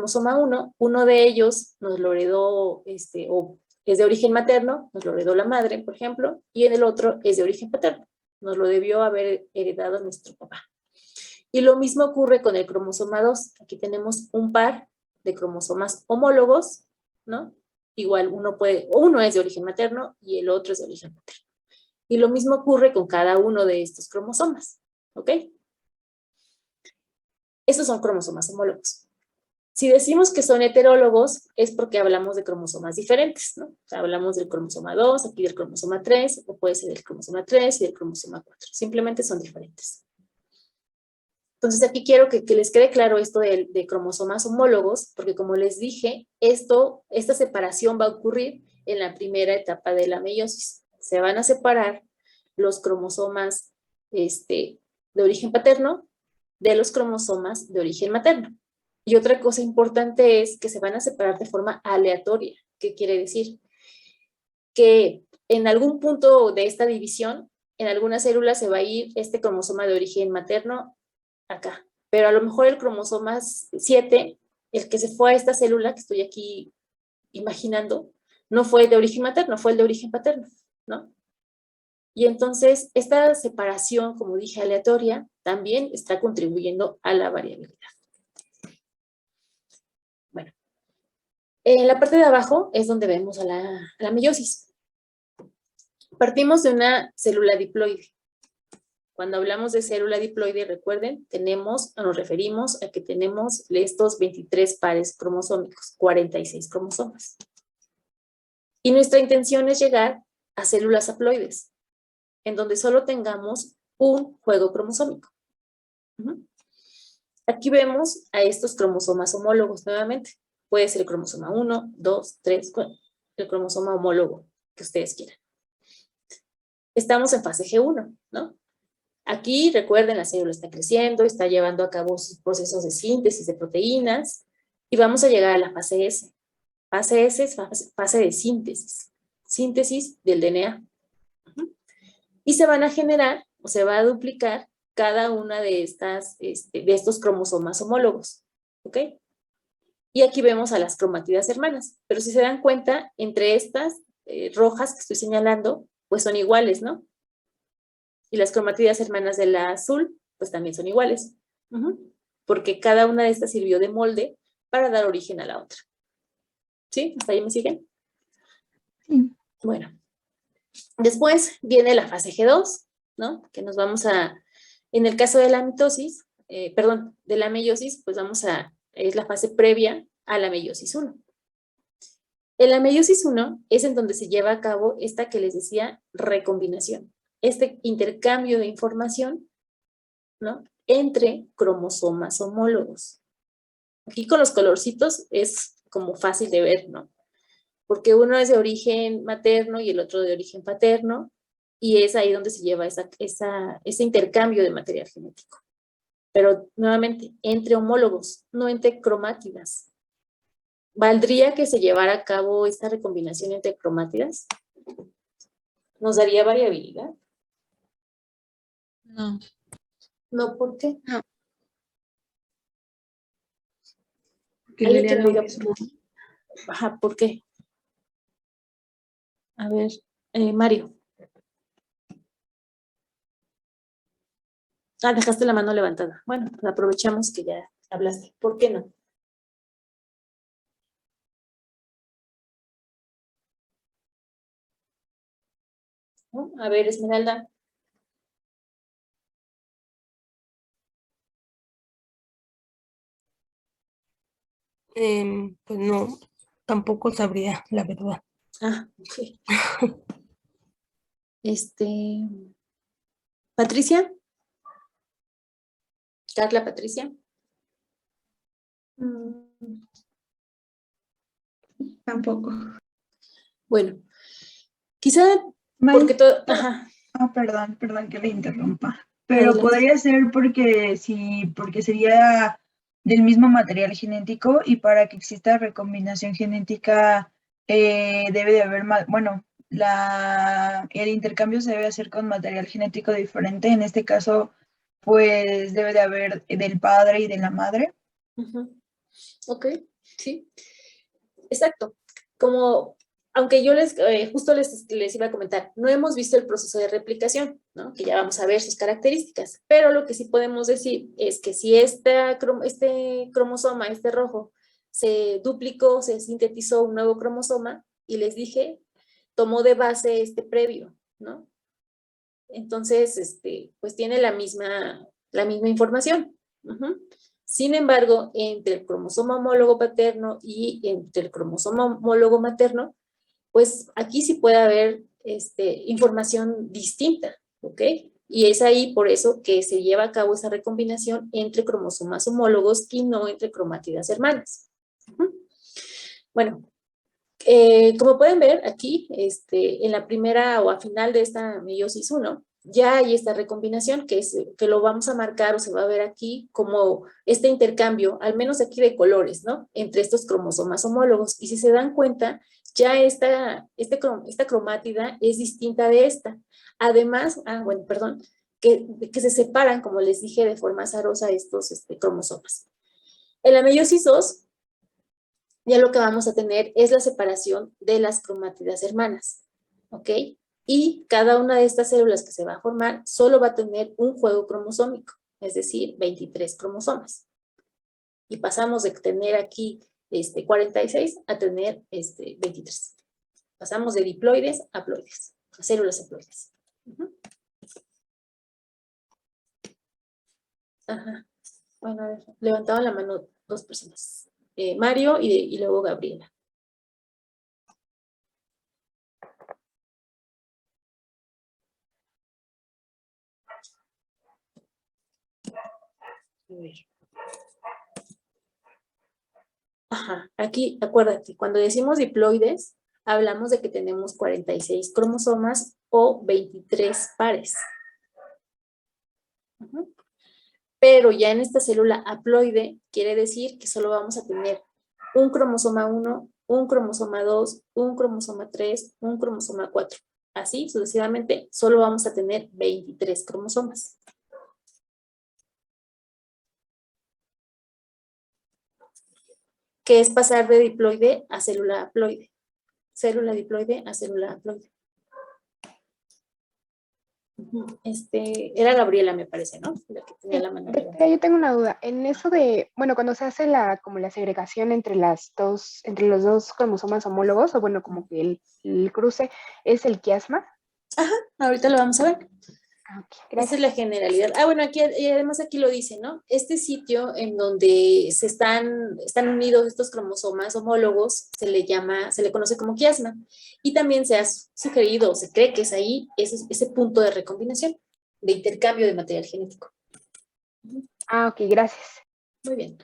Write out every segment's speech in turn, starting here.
cromosoma 1, uno de ellos nos lo heredó, o es de origen materno, nos lo heredó la madre, por ejemplo, y en el otro es de origen paterno, nos lo debió haber heredado nuestro papá. Y lo mismo ocurre con el cromosoma 2. Aquí tenemos un par de cromosomas homólogos, ¿no? Igual uno es de origen materno y el otro es de origen paterno. Y lo mismo ocurre con cada uno de estos cromosomas, ¿ok? Estos son cromosomas homólogos. Si decimos que son heterólogos, es porque hablamos de cromosomas diferentes, ¿no? O sea, hablamos del cromosoma 2, aquí del cromosoma 3, o puede ser del cromosoma 3 y del cromosoma 4. Simplemente son diferentes. Entonces aquí quiero que les quede claro esto de cromosomas homólogos, porque como les dije, esta separación va a ocurrir en la primera etapa de la meiosis. Se van a separar los cromosomas de origen paterno de los cromosomas de origen materno. Y otra cosa importante es que se van a separar de forma aleatoria. ¿Qué quiere decir? Que en algún punto de esta división, en algunas células se va a ir este cromosoma de origen materno acá, pero a lo mejor el cromosoma 7, el que se fue a esta célula que estoy aquí imaginando, no fue de origen materno, fue el de origen paterno, ¿no? Y entonces esta separación, como dije, aleatoria, también está contribuyendo a la variabilidad. Bueno, en la parte de abajo es donde vemos a la meiosis. Partimos de una célula diploide. Cuando hablamos de célula diploide, recuerden, nos referimos a que tenemos estos 23 pares cromosómicos, 46 cromosomas. Y nuestra intención es llegar a células haploides, en donde solo tengamos un juego cromosómico. Aquí vemos a estos cromosomas homólogos nuevamente. Puede ser el cromosoma 1, 2, 3, el cromosoma homólogo que ustedes quieran. Estamos en fase G1, ¿no? Aquí, recuerden, la célula está creciendo, está llevando a cabo sus procesos de síntesis de proteínas y vamos a llegar a la fase S. Fase S es fase de síntesis del DNA. Y se van a generar, o se va a duplicar cada una de estos cromosomas homólogos, ¿ok? Y aquí vemos a las cromátidas hermanas, pero si se dan cuenta, entre estas rojas que estoy señalando, pues son iguales, ¿no? Y las cromátidas hermanas de la azul, pues también son iguales. Porque cada una de estas sirvió de molde para dar origen a la otra. ¿Sí? ¿Hasta ahí me siguen? Sí. Bueno. Después viene la fase G2, ¿no? Que nos vamos en el caso de la mitosis, de la meiosis, pues es la fase previa a la meiosis 1. En la meiosis 1 es en donde se lleva a cabo esta que les decía recombinación. Este intercambio de información, ¿no? Entre cromosomas homólogos. Aquí con los colorcitos es como fácil de ver, ¿no? Porque uno es de origen materno y el otro de origen paterno, y es ahí donde se lleva ese intercambio de material genético. Pero, nuevamente, entre homólogos, no entre cromátidas. ¿Valdría que se llevara a cabo esta recombinación entre cromátidas? ¿Nos daría variabilidad? No. No, ¿por qué? No. Porque ¿Alguien sería que me lo diga mismo. Ajá, ¿por qué? A ver, Mario. Dejaste la mano levantada. Bueno, pues aprovechamos que ya hablaste. ¿Por qué no? ¿No? A ver, Esmeralda. Pues no, tampoco sabría, la verdad. Ok. Patricia. Carla, Patricia. Tampoco. Bueno, quizá porque todo... Ajá. Perdón que le interrumpa. Pero Adelante. podría ser porque sería del mismo material genético y para que exista recombinación genética debe de haber, el intercambio se debe hacer con material genético diferente. En este caso, pues debe de haber del padre y de la madre. Ok, sí. Exacto. Como, aunque yo justo les iba a comentar, no hemos visto el proceso de replicación, ¿no? Que ya vamos a ver sus características, pero lo que sí podemos decir es que si este cromosoma, este rojo, se duplicó, se sintetizó un nuevo cromosoma, y les dije, tomó de base este previo, ¿no? Entonces, pues tiene la misma información. Sin embargo, entre el cromosoma homólogo paterno y entre el cromosoma homólogo materno, pues aquí sí puede haber información distinta, ¿ok? Y es ahí por eso que se lleva a cabo esa recombinación entre cromosomas homólogos y no entre cromátidas hermanas. Bueno, como pueden ver aquí, en la primera o a final de esta meiosis 1, ya hay esta recombinación que lo vamos a marcar o se va a ver aquí como este intercambio, al menos aquí de colores, ¿no? Entre estos cromosomas homólogos. Y si se dan cuenta, ya esta cromátida es distinta de esta. Además, bueno, perdón, que se separan, como les dije, de forma azarosa estos cromosomas. En la meiosis 2, ya lo que vamos a tener es la separación de las cromátidas hermanas, ¿ok? Y cada una de estas células que se va a formar solo va a tener un juego cromosómico, es decir, 23 cromosomas. Y pasamos de tener aquí 46 a tener 23. Pasamos de diploides a ploides, a células haploides. Ajá. Bueno, a ver, levantaban la mano 2 personas. Mario y luego Gabriela. A ver. Ajá, aquí acuérdate, cuando decimos diploides, hablamos de que tenemos 46 cromosomas o 23 pares. Pero ya en esta célula haploide, quiere decir que solo vamos a tener un cromosoma 1, un cromosoma 2, un cromosoma 3, un cromosoma 4. Así sucesivamente, solo vamos a tener 23 cromosomas. Que es pasar de diploide a célula haploide. Célula diploide a célula haploide. Era Gabriela, me parece, ¿no? La que tenía la mano levantada. Yo tengo una duda. En eso de, bueno, cuando se hace como la segregación entre los dos cromosomas homólogos, o bueno, como que el cruce, ¿es el quiasma? Ajá, ahorita lo vamos a ver. Okay, esa es la generalidad. Bueno, aquí, y además aquí lo dice, ¿no? Este sitio en donde están unidos estos cromosomas homólogos se le conoce como quiasma. Y también se ha sugerido, se cree que es ahí ese punto de recombinación, de intercambio de material genético. Ok, gracias. Muy bien.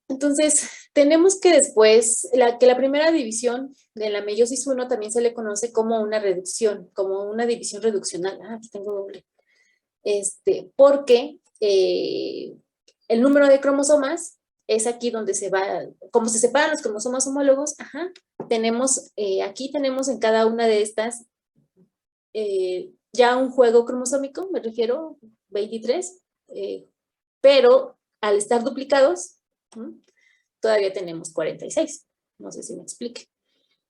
Entonces, tenemos que después, la primera división de la meiosis 1 también se le conoce como una reducción, como una división reduccional. Aquí tengo doble. Porque el número de cromosomas es aquí donde se va, como se separan los cromosomas homólogos, tenemos, aquí tenemos en cada una de estas ya un juego cromosómico, me refiero, 23, pero al estar duplicados, todavía tenemos 46, no sé si me explique.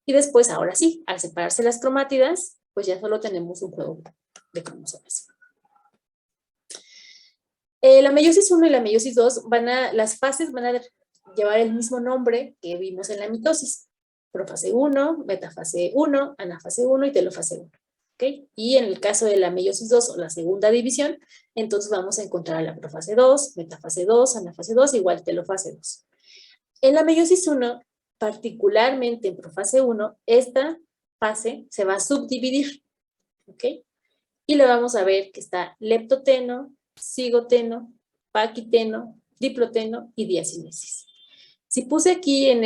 Y después, ahora sí, al separarse las cromátidas, pues ya solo tenemos un juego de cromosomas. La meiosis 1 y la meiosis 2 las fases van a llevar el mismo nombre que vimos en la mitosis. Profase 1, metafase 1, anafase 1 y telofase 1. ¿Okay? Y en el caso de la meiosis 2 o la segunda división, entonces vamos a encontrar la profase 2, metafase 2, anafase 2, igual telofase 2. En la meiosis 1, particularmente en profase 1, esta fase se va a subdividir. ¿Ok? Y le vamos a ver que está leptoteno, cigoteno, paquiteno, diploteno y diacinesis. Si puse aquí en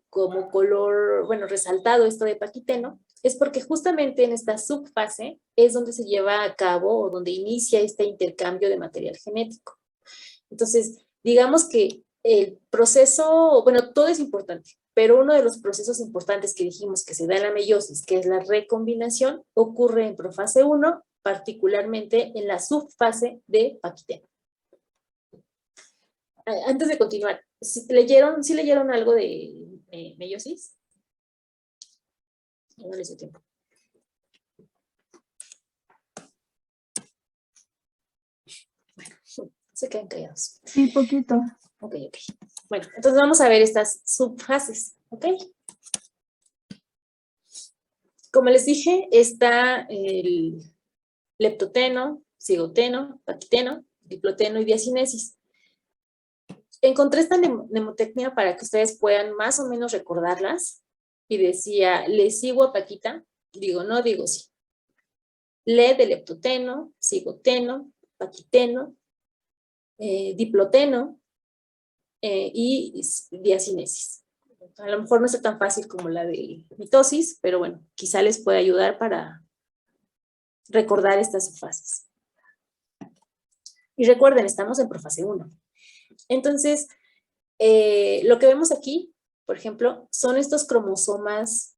como color, bueno, resaltado esto de paquiteno, es porque justamente en esta subfase es donde se lleva a cabo o donde inicia este intercambio de material genético. Entonces, digamos que el proceso, bueno, todo es importante, pero uno de los procesos importantes que dijimos que se da en la meiosis, que es la recombinación, ocurre en profase 1, particularmente en la subfase de paquiteno. Antes de continuar, ¿Sí leyeron algo de meiosis? No les dio tiempo. Bueno, se quedan callados. Sí, poquito. Ok. Bueno, entonces vamos a ver estas subfases, ¿ok? Como les dije, está el leptoteno, cigoteno, paquiteno, diploteno y diacinesis. Encontré esta mnemotecnia para que ustedes puedan más o menos recordarlas. Y decía, le sigo a Paquita, digo no, digo sí. Le de leptoteno, cigoteno, paquiteno, diploteno y diacinesis. A lo mejor no es tan fácil como la de mitosis, pero bueno, quizá les pueda ayudar para recordar estas subfases. Y recuerden, estamos en profase 1. Entonces, lo que vemos aquí, por ejemplo, son estos cromosomas,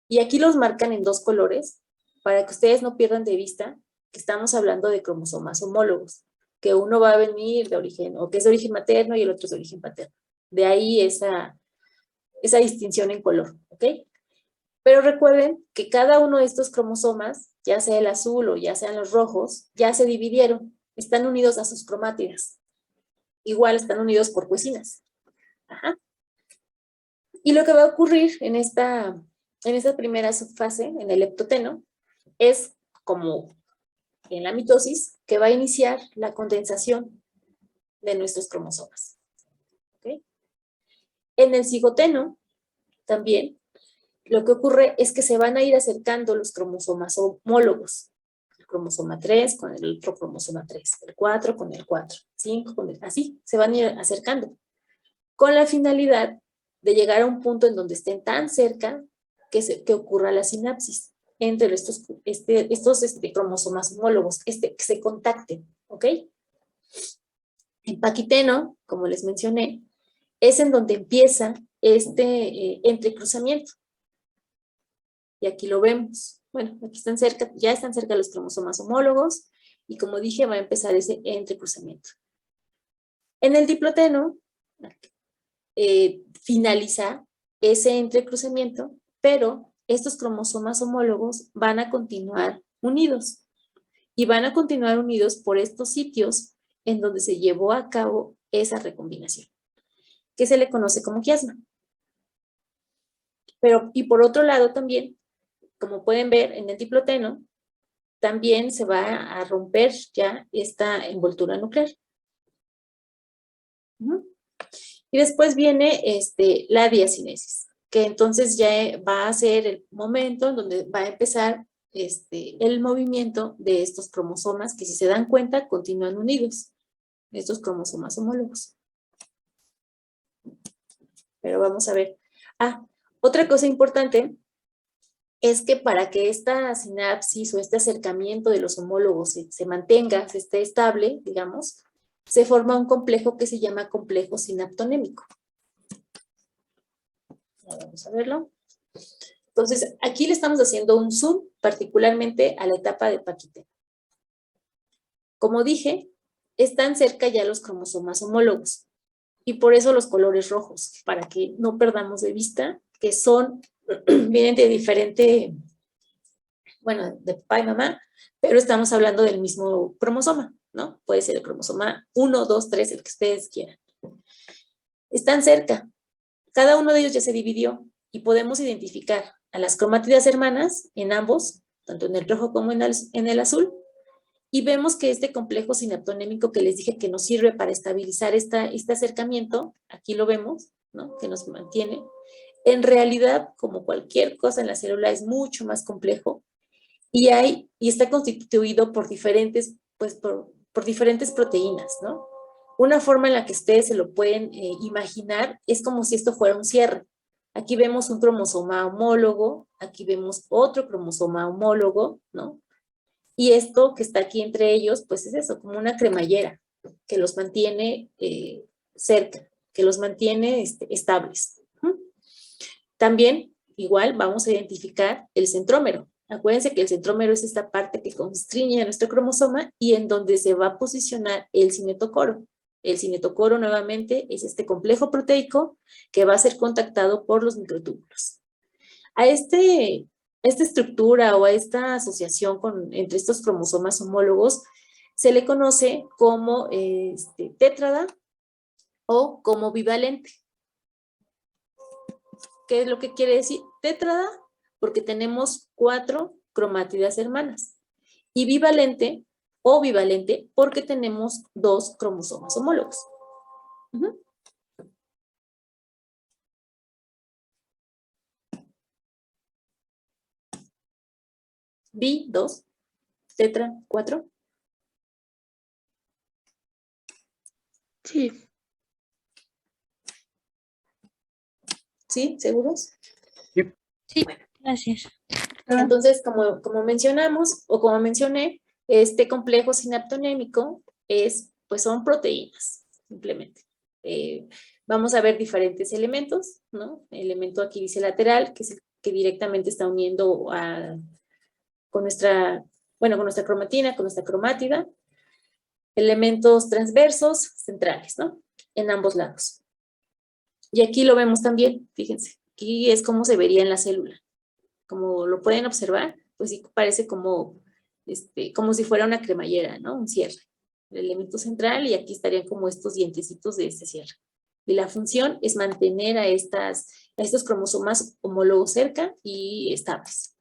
y aquí los marcan en 2 colores, para que ustedes no pierdan de vista que estamos hablando de cromosomas homólogos, que uno va a venir de origen, o que es de origen materno y el otro es de origen paterno. De ahí esa distinción en color, ¿ok? Pero recuerden que cada uno de estos cromosomas, ya sea el azul o ya sean los rojos, ya se dividieron, están unidos a sus cromátidas. Igual están unidos por cuecinas. Ajá. Y lo que va a ocurrir en esta primera subfase, en el leptoteno, es como en la mitosis, que va a iniciar la condensación de nuestros cromosomas. ¿Okay? En el cigoteno, también, lo que ocurre es que se van a ir acercando los cromosomas homólogos. El cromosoma 3 con el otro cromosoma 3, el 4 con el 4, 5 con el... Así, se van a ir acercando. Con la finalidad de llegar a un punto en donde estén tan cerca que ocurra la sinapsis entre estos cromosomas homólogos, que se contacten, ¿ok? El paquiteno, como les mencioné, es en donde empieza entrecruzamiento. Y aquí lo vemos. Bueno, aquí ya están cerca los cromosomas homólogos, y como dije, va a empezar ese entrecruzamiento. En el diploteno, finaliza ese entrecruzamiento, pero estos cromosomas homólogos van a continuar unidos. Y van a continuar unidos por estos sitios en donde se llevó a cabo esa recombinación, que se le conoce como quiasma. Y por otro lado también, como pueden ver en el diploteno, también se va a romper ya esta envoltura nuclear. Y después viene la diacinesis, que entonces ya va a ser el momento en donde va a empezar el movimiento de estos cromosomas, que si se dan cuenta, continúan unidos, estos cromosomas homólogos. Pero vamos a ver. Otra cosa importante es que para que esta sinapsis o este acercamiento de los homólogos se mantenga, se esté estable, digamos, se forma un complejo que se llama complejo sinaptonémico. Vamos a verlo. Entonces, aquí le estamos haciendo un zoom, particularmente a la etapa de paquiteno. Como dije, están cerca ya los cromosomas homólogos, y por eso los colores rojos, para que no perdamos de vista que vienen de diferente, bueno, de papá y mamá, pero estamos hablando del mismo cromosoma, ¿no? Puede ser el cromosoma 1, 2, 3, el que ustedes quieran. Están cerca. Cada uno de ellos ya se dividió y podemos identificar a las cromátidas hermanas en ambos, tanto en el rojo como en el azul, y vemos que este complejo sinaptonémico que les dije que nos sirve para estabilizar este acercamiento, aquí lo vemos, ¿no? Que nos mantiene. En realidad, como cualquier cosa en la célula, es mucho más complejo y está constituido por diferentes proteínas, ¿no? Una forma en la que ustedes se lo pueden imaginar es como si esto fuera un cierre. Aquí vemos un cromosoma homólogo, aquí vemos otro cromosoma homólogo, ¿no? Y esto que está aquí entre ellos, pues es eso, como una cremallera que los mantiene cerca, que los mantiene estables. También, igual, vamos a identificar el centrómero. Acuérdense que el centrómero es esta parte que constriñe a nuestro cromosoma y en donde se va a posicionar el cinetocoro. El cinetocoro nuevamente es este complejo proteico que va a ser contactado por los microtúbulos. A esta estructura o a esta asociación entre estos cromosomas homólogos se le conoce como tétrada o como bivalente. ¿Qué es lo que quiere decir tétrada? Porque tenemos 4 cromátidas hermanas. Y bivalente o bivalente porque tenemos 2 cromosomas homólogos. Bi, 2, tetra, 4. Sí. ¿Sí? ¿Seguros? Sí, gracias. Entonces, como mencionamos, o como mencioné, este complejo sinaptonémico pues son proteínas, simplemente. Vamos a ver diferentes elementos, ¿no? El elemento aquí dice lateral, que es el que directamente está uniendo con nuestra cromatina, con nuestra cromátida. Elementos transversos, centrales, ¿no? En ambos lados. Y aquí lo vemos también, fíjense. Aquí es como se vería en la célula. Como lo pueden observar, pues sí parece como si fuera una cremallera, ¿no? Un cierre. El elemento central y aquí estarían como estos dientecitos de este cierre. Y la función es mantener a estos cromosomas homólogos cerca y estables.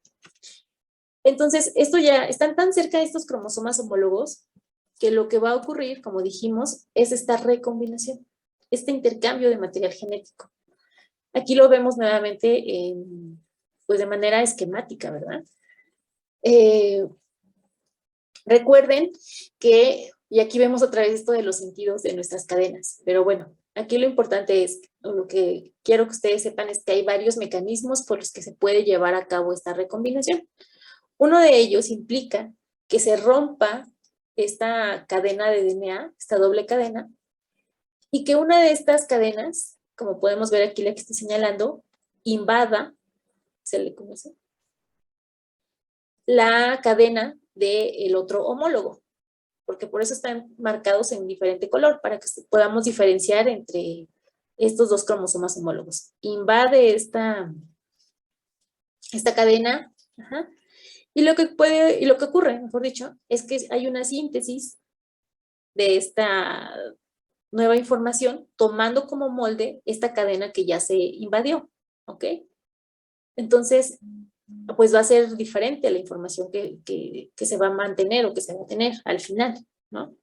Entonces, están tan cerca de estos cromosomas homólogos que lo que va a ocurrir, como dijimos, es esta recombinación, este intercambio de material genético. Aquí lo vemos nuevamente pues de manera esquemática, ¿verdad? Recuerden que, y aquí vemos otra vez esto de los sentidos de nuestras cadenas, pero bueno, aquí lo importante es, o lo que quiero que ustedes sepan es que hay varios mecanismos por los que se puede llevar a cabo esta recombinación. Uno de ellos implica que se rompa esta cadena de DNA, esta doble cadena, y que una de estas cadenas, como podemos ver aquí la que estoy señalando, invada, se le conoce, la cadena del otro homólogo, porque por eso están marcados en diferente color, para que podamos diferenciar entre estos 2 cromosomas homólogos. Invade esta cadena, y lo que ocurre, mejor dicho, es que hay una síntesis de esta nueva información tomando como molde esta cadena que ya se invadió, ¿ok? Entonces, pues va a ser diferente la información que se va a mantener o que se va a tener al final, ¿no?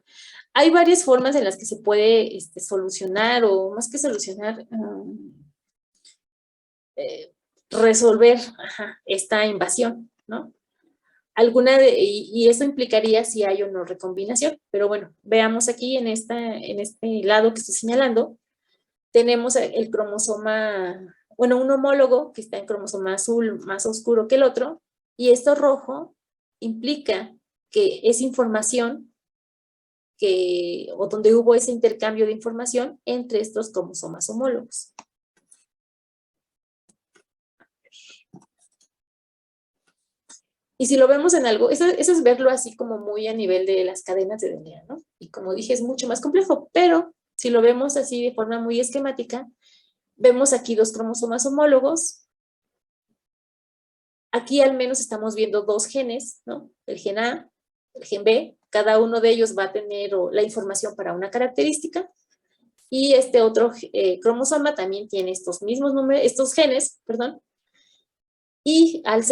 Hay varias formas en las que se puede solucionar o más que solucionar, resolver esta invasión, ¿no? Y eso implicaría si hay o no recombinación, pero bueno, veamos aquí en este lado que estoy señalando, tenemos el cromosoma, bueno, un homólogo que está en cromosoma azul más oscuro que el otro, y esto rojo implica que es información o donde hubo ese intercambio de información entre estos cromosomas homólogos. Y si lo vemos en algo, eso es verlo así como muy a nivel de las cadenas de DNA, ¿no? Y como dije, es mucho más complejo, pero si lo vemos así de forma muy esquemática, vemos aquí 2 cromosomas homólogos. Aquí al menos estamos viendo 2 genes, ¿no? El gen A, el gen B, cada uno de ellos va a tener la información para una característica, y este otro cromosoma también tiene estos mismos números, estos genes, perdón, y al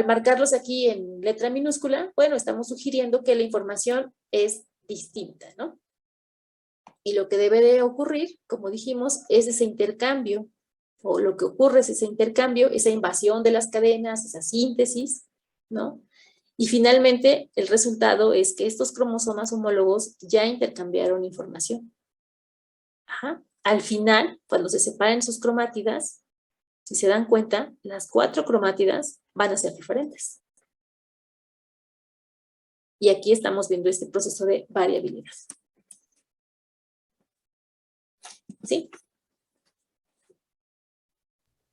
marcarlos aquí en letra minúscula, bueno, estamos sugiriendo que la información es distinta, ¿no? Y lo que debe de ocurrir, como dijimos, es ese intercambio, o lo que ocurre es ese intercambio, esa invasión de las cadenas, esa síntesis, ¿no? Y finalmente, el resultado es que estos cromosomas homólogos ya intercambiaron información. Al final, cuando se separen sus cromátidas, si se dan cuenta, las 4 cromátidas van a ser diferentes. Y aquí estamos viendo este proceso de variabilidad. ¿Sí?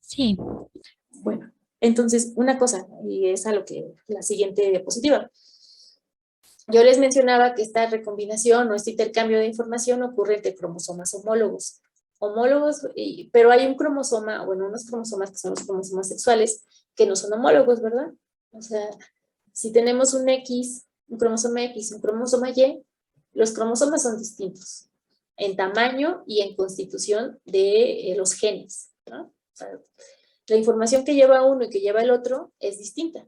Sí. Bueno, entonces, una cosa, y es a lo que la siguiente diapositiva. Yo les mencionaba que esta recombinación o este intercambio de información ocurre entre cromosomas homólogos. Pero hay un cromosoma, bueno, unos cromosomas que son los cromosomas sexuales, que no son homólogos, ¿verdad? O sea, si tenemos un X, un cromosoma X, un cromosoma Y, los cromosomas son distintos en tamaño y en constitución de los genes, ¿no? O sea, la información que lleva uno y que lleva el otro es distinta.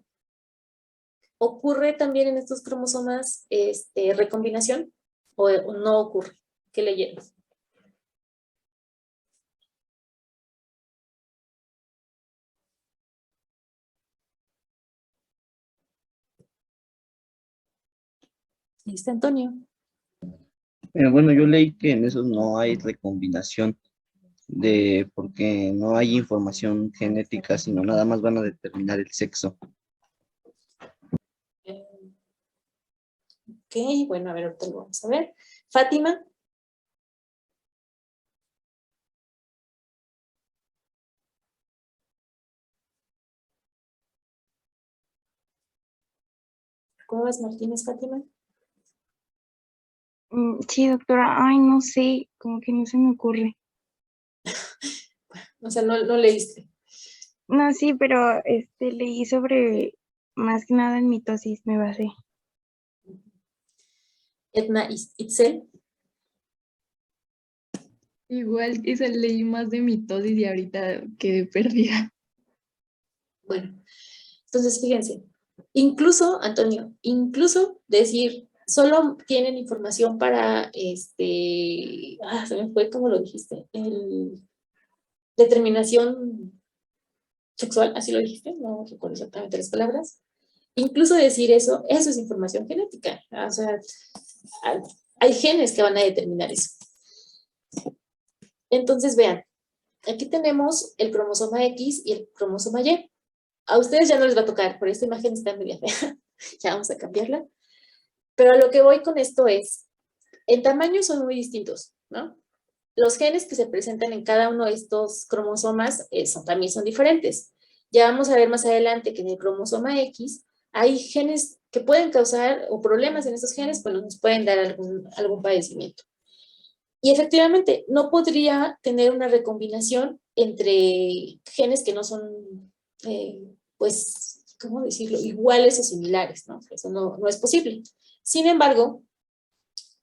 ¿Ocurre también en estos cromosomas recombinación o no ocurre? ¿Qué leyeron? Ahí está Antonio. Bueno, yo leí que en esos no hay recombinación porque no hay información genética, sino nada más van a determinar el sexo. Ok, bueno, a ver, ahorita lo vamos a ver. Fátima. ¿Cómo vas, Martínez, Fátima? Sí, doctora. Ay, no sé, como que no se me ocurre. O sea, no leíste. No, sí, pero leí sobre, más que nada en mitosis, me basé. Edna Itzel. Igual esa leí más de mitosis y ahorita quedé perdida. Bueno, entonces fíjense, incluso, Antonio, incluso decir, solo tienen información para, se me fue como lo dijiste, determinación sexual, así lo dijiste, no recuerdo exactamente las palabras. Incluso decir eso es información genética. O sea, hay genes que van a determinar eso. Entonces, vean, aquí tenemos el cromosoma X y el cromosoma Y. A ustedes ya no les va a tocar, por esta imagen está media fea. Ya vamos a cambiarla. Pero a lo que voy con esto es, en tamaño son muy distintos, ¿no? Los genes que se presentan en cada uno de estos cromosomas también son diferentes. Ya vamos a ver más adelante que en el cromosoma X hay genes que pueden causar, o problemas en esos genes, pues nos pueden dar algún padecimiento. Y efectivamente, no podría tener una recombinación entre genes que no son, pues, ¿cómo decirlo?, iguales o similares, ¿no? Eso no es posible. Sin embargo,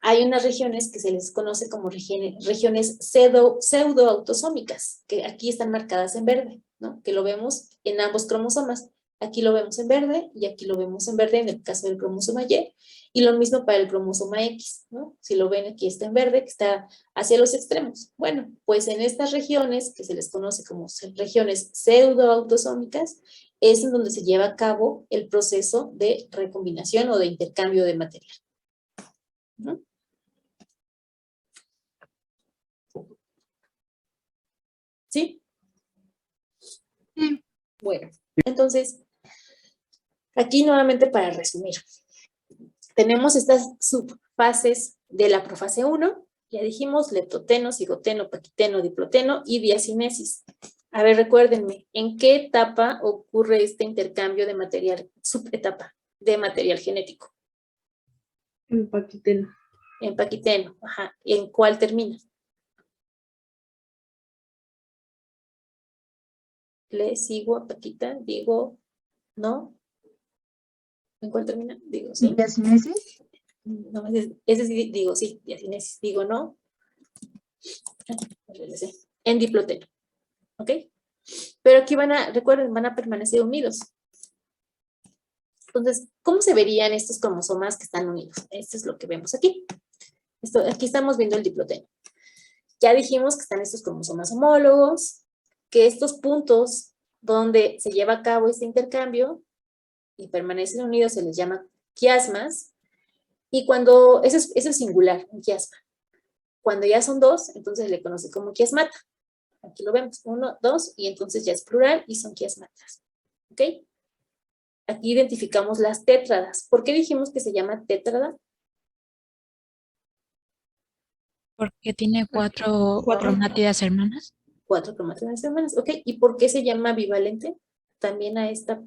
hay unas regiones que se les conoce como regiones pseudoautosómicas, que aquí están marcadas en verde, ¿no? Que lo vemos en ambos cromosomas. Aquí lo vemos en verde y aquí lo vemos en verde en el caso del cromosoma Y. Y lo mismo para el cromosoma X, ¿no? Si lo ven, aquí está en verde, que está hacia los extremos. Bueno, pues en estas regiones, que se les conoce como regiones pseudoautosómicas, es en donde se lleva a cabo el proceso de recombinación o de intercambio de material. ¿No? ¿Sí? Sí. Bueno, entonces, aquí nuevamente para resumir, tenemos estas subfases de la profase 1, ya dijimos, leptoteno, cigoteno, paquiteno, diploteno y diacinesis. A ver, recuérdenme, ¿en qué etapa ocurre este intercambio de material, subetapa de material genético? En paquiteno. En paquiteno, ajá. ¿En cuál termina? Le sigo a Paquita, digo, ¿no? ¿En cuál termina? Digo, sí. ¿Diacinesis? No, ese sí, digo, sí, diacinesis, digo, no. En diploteno, ¿ok? Pero aquí recuerden, van a permanecer unidos. Entonces, ¿cómo se verían estos cromosomas que están unidos? Esto es lo que vemos aquí. Aquí estamos viendo el diploteno. Ya dijimos que están estos cromosomas homólogos, que estos puntos donde se lleva a cabo este intercambio y permanecen unidos se les llama quiasmas, y cuando, eso es singular, un quiasma. Cuando ya son dos, entonces se le conoce como quiasmata. Aquí lo vemos, 1, 2, y entonces ya es plural y son quiasmatas. ¿Ok? Aquí identificamos las tétradas. ¿Por qué dijimos que se llama tétrada? Porque tiene cuatro cromátidas hermanas. 4 cromátidas hermanas, ¿ok? ¿Y por qué se llama bivalente? También a esta.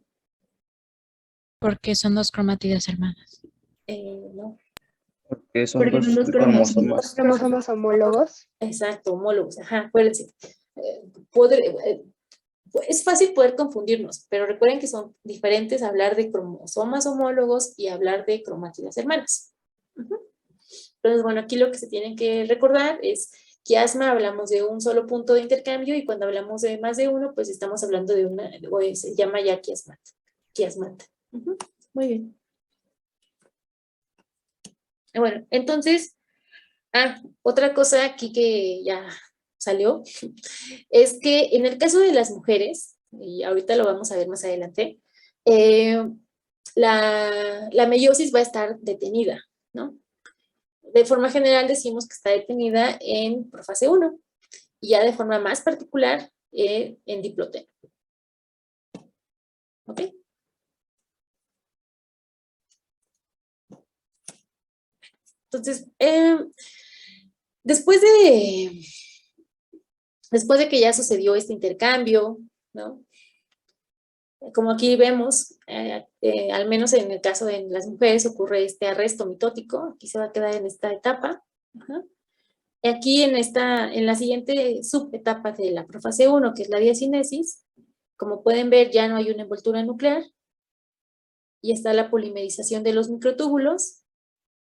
Porque son dos cromátidas hermanas. No, Porque son Porque dos son dos cromosomas. Cromosomas homólogos. exacto, homólogos, ajá, acuérdense. Es fácil poder confundirnos, pero recuerden que son diferentes hablar de cromosomas homólogos y hablar de cromátidas hermanas. Ujú. Entonces, bueno, aquí lo que se tienen que recordar es quiasma, hablamos de un solo punto de intercambio y cuando hablamos de más de uno, pues estamos hablando de una, o se llama ya quiasmata. Quiasmata. Ujú. Muy bien. Bueno, entonces, otra cosa aquí que ya salió, es que en el caso de las mujeres, y ahorita lo vamos a ver más adelante, la meiosis va a estar detenida, ¿no? De forma general decimos que está detenida en profase 1 y ya de forma más particular en diploteno. ¿Ok? Entonces, después de que ya sucedió este intercambio, ¿no? Como aquí vemos, al menos en el caso de las mujeres ocurre este arresto mitótico, aquí se va a quedar en esta etapa. Ajá. Aquí en la siguiente subetapa de la profase 1, que es la diacinesis, como pueden ver ya no hay una envoltura nuclear y está la polimerización de los microtúbulos,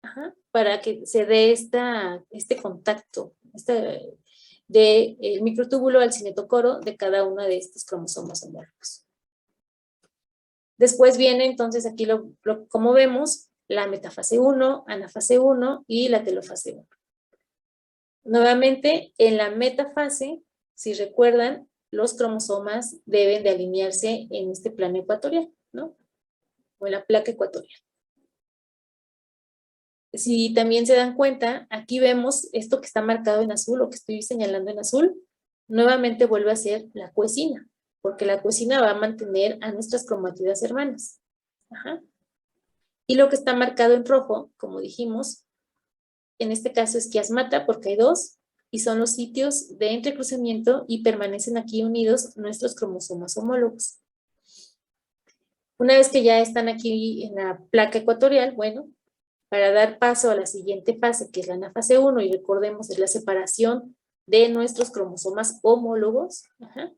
ajá, para que se dé este contacto del microtúbulo al cinetocoro de cada uno de estos cromosomas homólogos. Después viene entonces aquí, como vemos, la metafase 1, anafase 1 y la telofase 1. Nuevamente, en la metafase, si recuerdan, los cromosomas deben de alinearse en este plano ecuatorial, ¿no? O en la placa ecuatorial. Si también se dan cuenta, aquí vemos esto que está marcado en azul, o que estoy señalando en azul, nuevamente vuelve a ser la coesina, porque la coesina va a mantener a nuestras cromátidas hermanas. Ajá. Y lo que está marcado en rojo, como dijimos, en este caso es quiasmata, porque hay dos, y son los sitios de entrecruzamiento y permanecen aquí unidos nuestros cromosomas homólogos. Una vez que ya están aquí en la placa ecuatorial, bueno, para dar paso a la siguiente fase, que es la anafase 1, y recordemos, es la separación de nuestros cromosomas homólogos. Ajá.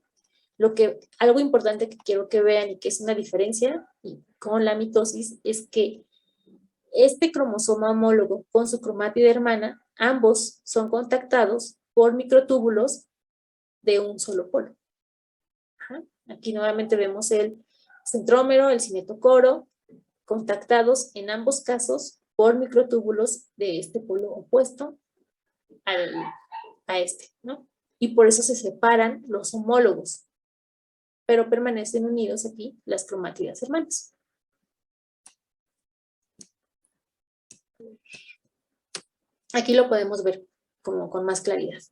Algo importante que quiero que vean y que es una diferencia con la mitosis es que este cromosoma homólogo con su cromátida hermana, ambos son contactados por microtúbulos de un solo polo. Ajá. Aquí nuevamente vemos el centrómero, el cinetocoro, contactados en ambos casos por microtúbulos de este polo opuesto a este, ¿no? Y por eso se separan los homólogos, pero permanecen unidos aquí las cromátidas hermanas. Aquí lo podemos ver como con más claridad.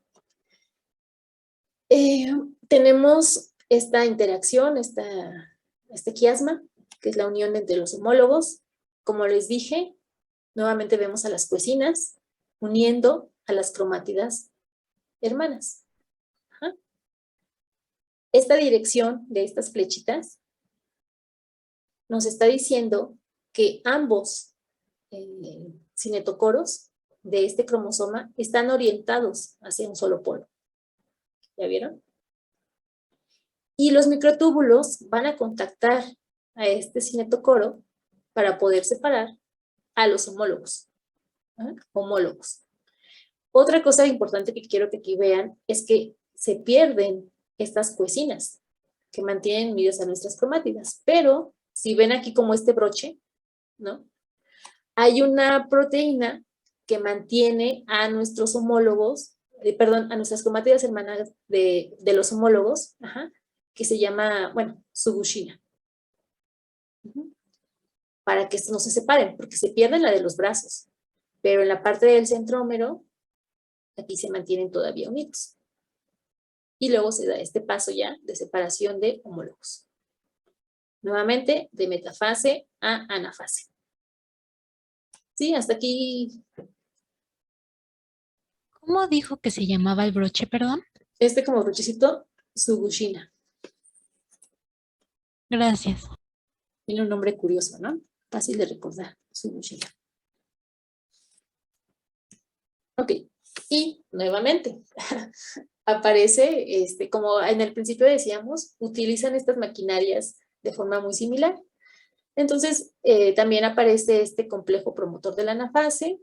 Tenemos esta interacción, este quiasma, que es la unión entre los homólogos. Como les dije, nuevamente vemos a las coesinas uniendo a las cromátidas hermanas. Ajá. Esta dirección de estas flechitas nos está diciendo que ambos cinetocoros de este cromosoma están orientados hacia un solo polo. ¿Ya vieron? Y los microtúbulos van a contactar a este cinetocoro para poder separar a los homólogos. ¿Ah? Homólogos. Otra cosa importante que quiero que aquí vean es que se pierden estas coesinas que mantienen unidas a nuestras cromátidas. Pero si ven aquí como este broche, ¿no? Hay una proteína que mantiene a nuestros homólogos, a nuestras cromátidas hermanas de los homólogos, ajá, que se llama, bueno, subushina. Para que estos no se separen, porque se pierden la de los brazos, pero en la parte del centrómero, aquí se mantienen todavía unidos. Y luego se da este paso ya de separación de homólogos. Nuevamente, de metafase a anafase. Sí, hasta aquí. ¿Cómo dijo que se llamaba el broche, perdón? Como brochecito, subushina. Gracias. Tiene un nombre curioso, ¿no? Fácil de recordar, subushina. Ok, y nuevamente aparece, como en el principio decíamos, utilizan estas maquinarias de forma muy similar. Entonces, también aparece este complejo promotor de la anafase,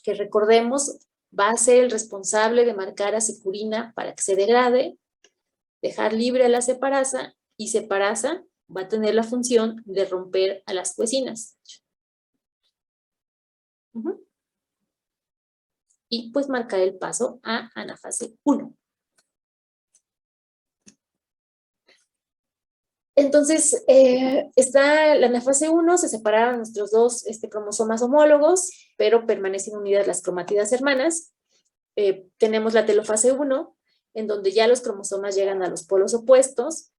que recordemos va a ser el responsable de marcar a securina para que se degrade, dejar libre a la separasa, y separasa va a tener la función de romper a las coecinas. Y pues marcar el paso a anafase 1. Entonces, está la anafase 1, se separaron nuestros dos cromosomas homólogos, pero permanecen unidas las cromatidas hermanas. Tenemos la telofase 1, en donde ya los cromosomas llegan a los polos opuestos.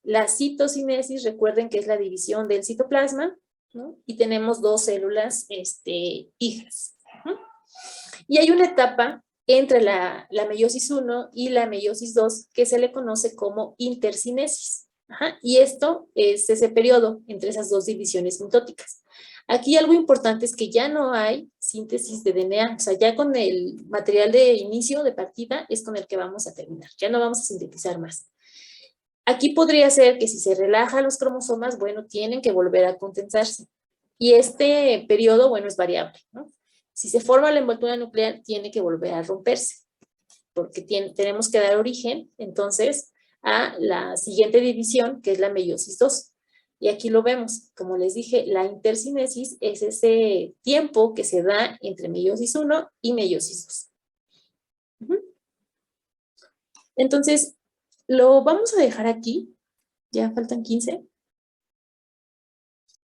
La citocinesis, recuerden que es la división del citoplasma, ¿no? Y tenemos dos células hijas. Y hay una etapa entre la meiosis 1 y la meiosis 2 que se le conoce como intercinesis. Y esto es ese periodo entre esas dos divisiones mitóticas. Aquí algo importante es que ya no hay síntesis de DNA, o sea, ya con el material de inicio, de partida, es con el que vamos a terminar, ya no vamos a sintetizar más. Aquí podría ser que si se relajan los cromosomas, bueno, tienen que volver a condensarse. Y este periodo, bueno, es variable, ¿no? Si se forma la envoltura nuclear, tiene que volver a romperse, porque tenemos que dar origen, entonces, a la siguiente división, que es la meiosis 2. Y aquí lo vemos, como les dije, la intercinesis es ese tiempo que se da entre meiosis 1 y meiosis 2. Entonces, lo vamos a dejar aquí, ya faltan 15.